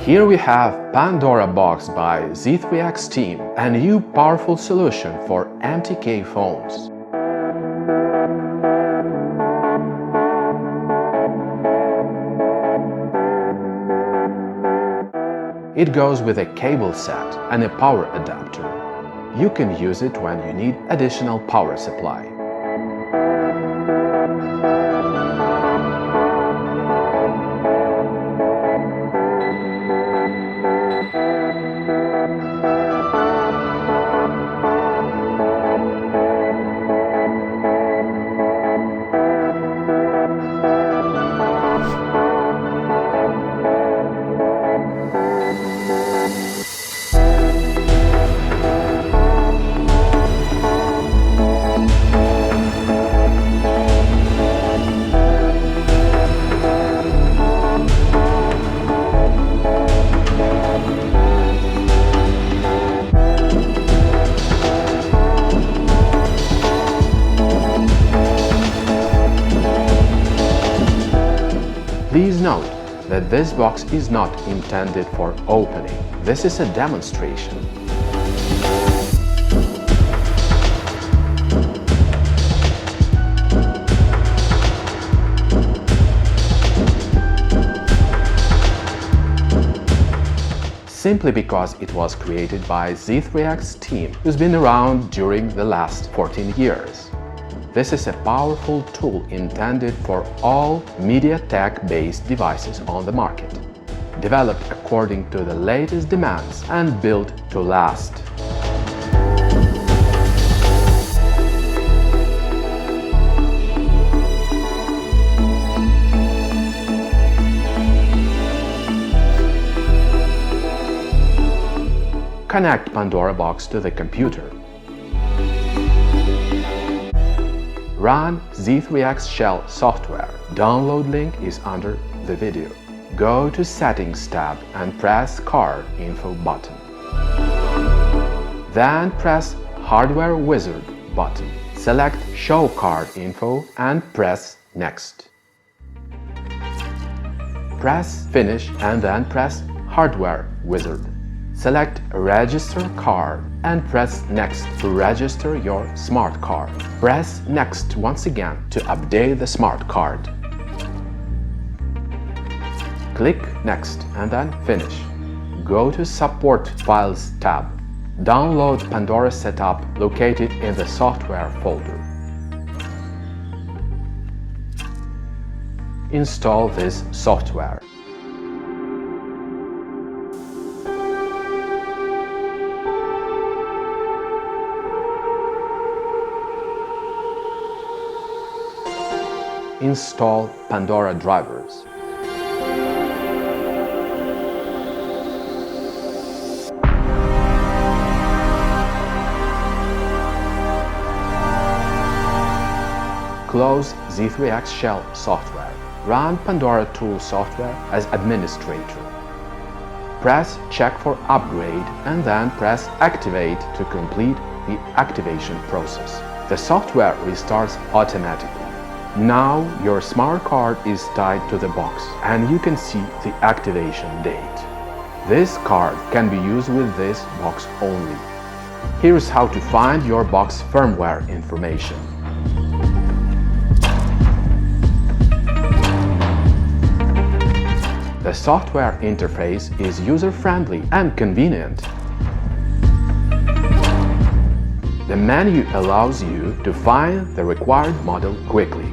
Here we have Pandora Box by Z3X Team, a new powerful solution for MTK phones. It goes with a cable set and a power adapter. You can use it when you need additional power supply. Please note that this box is not intended for opening. This is a demonstration. Simply because it was created by Z3X Team, who's been around during the last 14 years. This is a powerful tool intended for all MediaTek-based devices on the market, developed according to the latest demands and built to last. Connect Pandora Box to the computer. Run Z3X Shell software. Download link is under the video. Go to Settings tab and press Card Info button. Then press Hardware Wizard button. Select Show Card Info and press Next. Press Finish and then press Hardware Wizard. Select Register Card and press Next to register your smart card. Press Next once again to update the smart card. Click Next and then Finish. Go to Support Files tab. Download Pandora Setup located in the Software folder. Install this software. Install Pandora drivers. Close Z3X Shell software. Run Pandora Tool software as administrator. Press Check for upgrade and then press Activate to complete the activation process. The software restarts automatically. Now your smart card is tied to the box and you can see the activation date. This card can be used with this box only. Here's how to find your box firmware information. The software interface is user-friendly and convenient. The menu allows you to find the required model quickly.